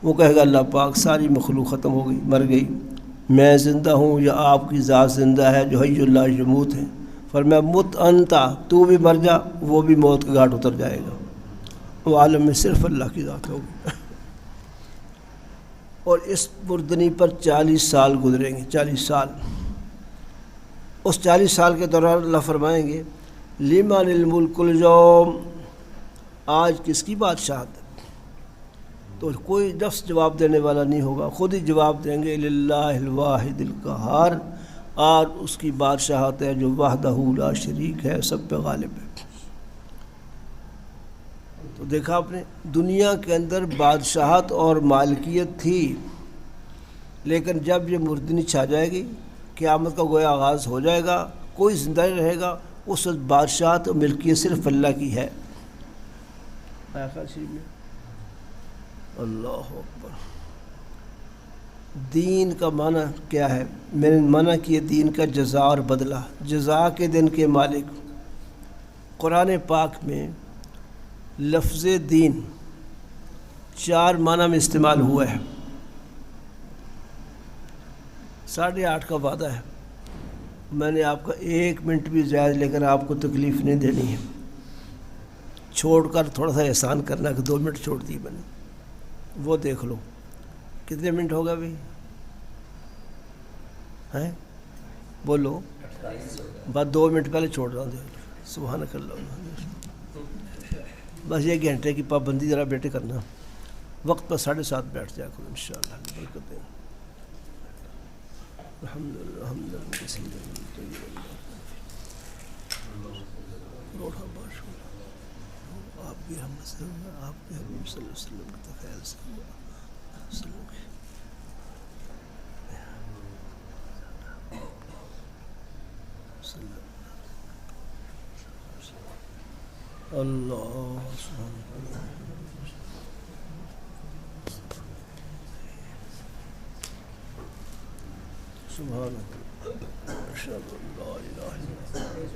وہ کہے گا اللہ پاک ساری مخلوق ختم ہو گئی، مر گئی، میں زندہ ہوں یا آپ کی ذات زندہ ہے جو حی اللہ یموت ہے۔ فرمایا مت انتا، تو بھی مر جا، وہ بھی موت کے گھاٹ اتر جائے گا، وہ عالم میں صرف اللہ کی ذات ہوگی۔ اور اس مردنی پر 40 سال گزریں گے، 40 سال۔ اس 40 سال کے دوران اللہ فرمائیں گے لمن الملک اليوم، آج کس کی بادشاہت ہے؟ تو کوئی نفس جواب دینے والا نہیں ہوگا، خود ہی جواب دیں گے للہ الواحد القہار، اور اس کی بادشاہت ہے جو وحدہ لا شریک ہے، سب پہ غالب ہے۔ تو دیکھا آپ نے دنیا کے اندر بادشاہت اور مالکیت تھی، لیکن جب یہ مردنی چھا جائے گی، قیامت کا گویا آغاز ہو جائے گا، کوئی زندہ نہیں رہے گا، اس وقت بادشاہت اور ملکیت صرف اللہ کی ہے۔ اللہ اکبر۔ دین کا معنی کیا ہے؟ میں نے منع کیا دین کا جزا اور بدلہ، جزا کے دن کے مالک۔ قرآن پاک میں لفظ دین 4 معنی میں استعمال ہوا ہے۔ 8:30 کا وعدہ ہے، میں نے آپ کا 1 منٹ بھی زیادہ لے کر آپ کو تکلیف نہیں دینی ہے، چھوڑ کر تھوڑا سا احسان کرنا کہ 2 منٹ چھوڑ دی میں نے، وہ دیکھ لو کتنے منٹ ہوگا ابھی ہیں؟ بولو، بس 2 منٹ پہلے چھوڑ رہا ہوں، سبحانک اللہ۔ بس 1 گھنٹے کی پابندی ذرا بیٹے کرنا، وقت پر 7:30 بیٹھ جا کرو انشاءاللہ، برکت دیں۔ الحمدللہ حمدًا کثیرًا طیبًا آپ کی رحمت سے، آپ کے حبیب صلی اللہ علیہ وسلم کی تفیض سے اللہ سبحانک اشہد ان لا الہ الا انت۔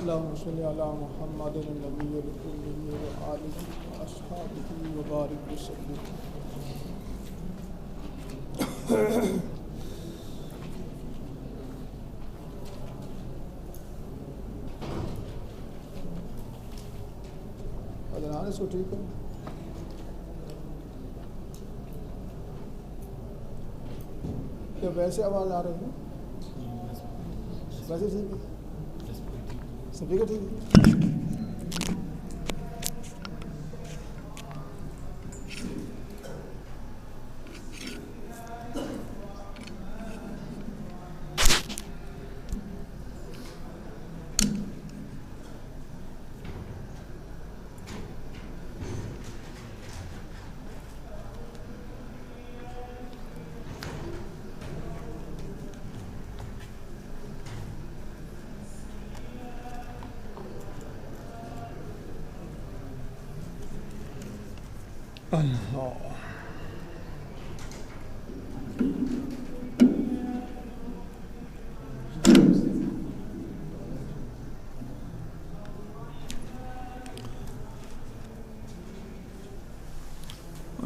اللهم صل على محمد النبي الأمي وآله وأصحابه وبارك وسلم. ادنان اس کو ٹھیک ہے. کیا ویسے آواز آ رہی ہے؟ ویسے ٹھیک ہے. سپیکر ٹھیک ہے.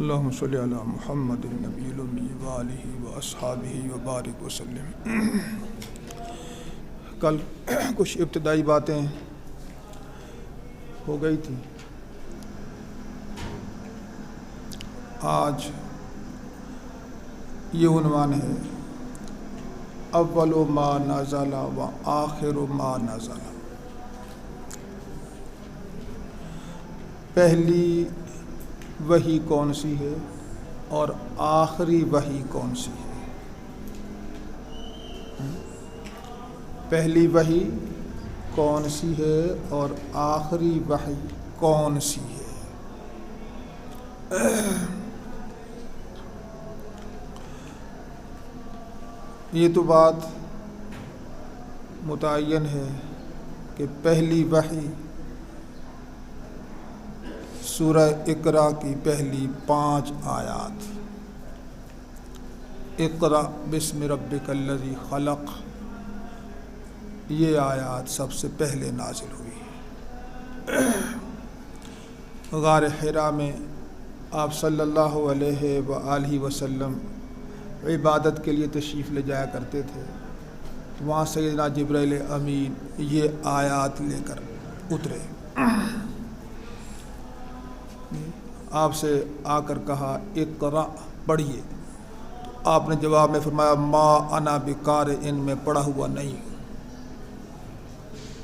اللہم صلی علی محمد النبی الأمی وآلہ وأصحابہ وبارک وسلم. کل کچھ ابتدائی باتیں ہو گئی تھیں. آج یہ عنوان ہے اول ما نزل و آخر ما نزل. پہلی وحی کون سی ہے اور آخری وحی کون سی ہے؟ پہلی وحی کون سی ہے اور آخری وحی کون سی ہے؟ یہ تو بات متعین ہے کہ پہلی وحی سورہ اقرا کی پہلی 5 آیات، اقرا بسم ربک الذی خلق، یہ آیات سب سے پہلے نازل ہوئی. غار حرا میں آپ صلی اللہ علیہ وآلہ وسلم عبادت کے لیے تشریف لے جایا کرتے تھے. وہاں سیدنا جبرائیل امین یہ آیات لے کر اترے. آپ سے آ کر کہا اقرا پڑھیے، تو آپ نے جواب میں فرمایا ما انا بقارئ، میں پڑھا ہوا نہیں ہوں.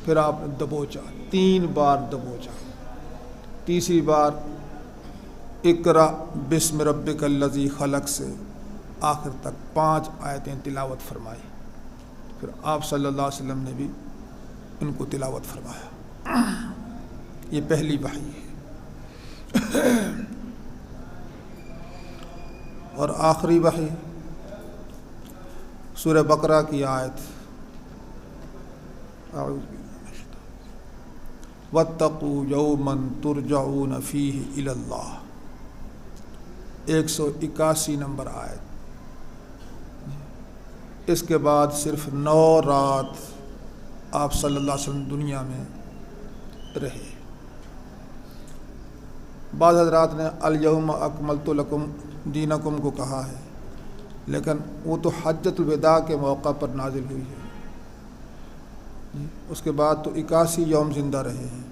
پھر آپ نے دبوچا، 3 بار دبوچا. تیسری بار اقرا بسم ربک الذی خلق سے آخر تک 5 آیتیں تلاوت فرمائی. پھر آپ صلی اللہ علیہ وسلم نے بھی ان کو تلاوت فرمایا. یہ پہلی وحی ہے. اور آخری وحی سورہ بقرہ کی آیت وَاتَّقُوا يَوْمًا تُرْجَعُونَ فِيهِ إِلَى اللَّهِ، 181 نمبر آیت. اس کے بعد صرف 9 رات آپ صلی اللہ علیہ وسلم دنیا میں رہے. بعض حضرات نے الیوم اکملت لکم دینکم کو کہا ہے، لیکن وہ تو حجۃ الوداع کے موقع پر نازل ہوئی ہے. اس کے بعد تو 81 یوم زندہ رہے ہیں.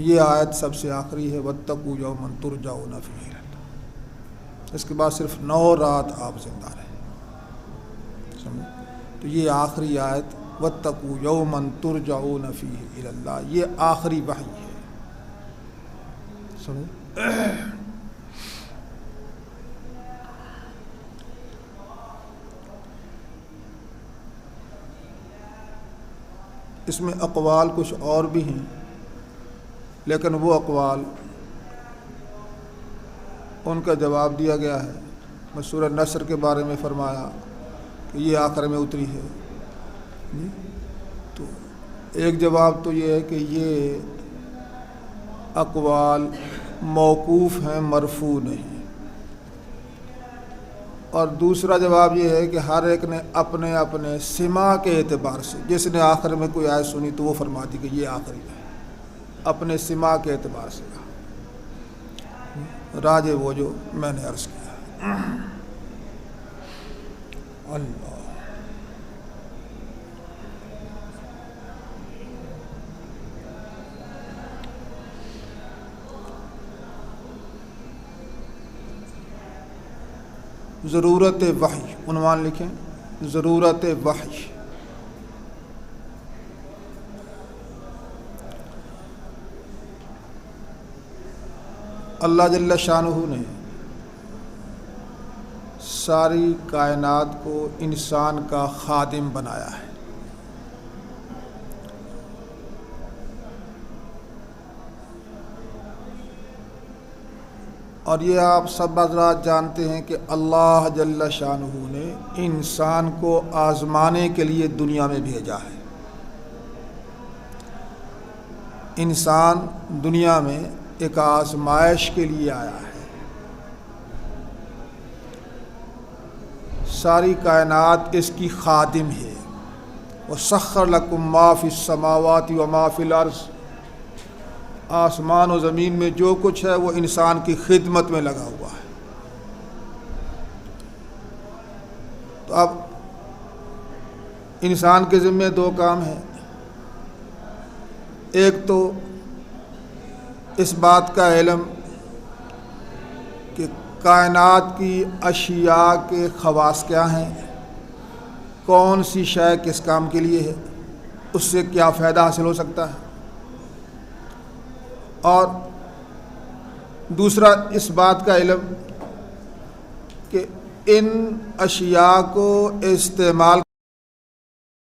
یہ آیت سب سے آخری ہے واتقوا یوما ترجعون فیہ الی اللہ. اس کے بعد صرف 9 رات آپ زندہ رہے. تو یہ آخری آیت واتقوا یوما ترجعون فیہ الی اللہ، یہ آخری وحی ہے. اس میں اقوال کچھ اور بھی ہیں، لیکن وہ اقوال ان کا جواب دیا گیا ہے. سورہ نصر کے بارے میں فرمایا کہ یہ آخر میں اتری ہے. تو ایک جواب تو یہ ہے کہ یہ اقوال موقوف ہیں، مرفوع نہیں. اور دوسرا جواب یہ ہے کہ ہر ایک نے اپنے اپنے سما کے اعتبار سے، جس نے آخر میں کوئی آیت سنی تو وہ فرما دی کہ یہ آخری ہے، اپنے سما کے اعتبار سے کہا۔ راجے وہ جو میں نے عرض کیا۔ اللہ ضرورت وحی، عنوان لکھیں، ضرورت وحی۔ اللہ جل شانہ نے ساری کائنات کو انسان کا خادم بنایا ہے، اور یہ آپ سب حضرات جانتے ہیں کہ اللہ جل شانہ نے انسان کو آزمانے کے لیے دنیا میں بھیجا ہے۔ انسان دنیا میں ایک آزمائش کے لیے آیا ہے۔ ساری کائنات اس کی خادم ہے۔ وَسَخَّرَ لَكُم مَّا فِي السَّمَاوَاتِ وَمَا فِي الْأَرْضِ، آسمان و زمین میں جو کچھ ہے وہ انسان کی خدمت میں لگا ہوا ہے۔ تو اب انسان کے ذمہ دو کام ہیں، ایک تو اس بات کا علم کہ کائنات کی اشیاء کے خواص کیا ہیں، کون سی شے کس کام کے لیے ہے، اس سے کیا فائدہ حاصل ہو سکتا ہے، اور دوسرا اس بات کا علم کہ ان اشیاء کو استعمال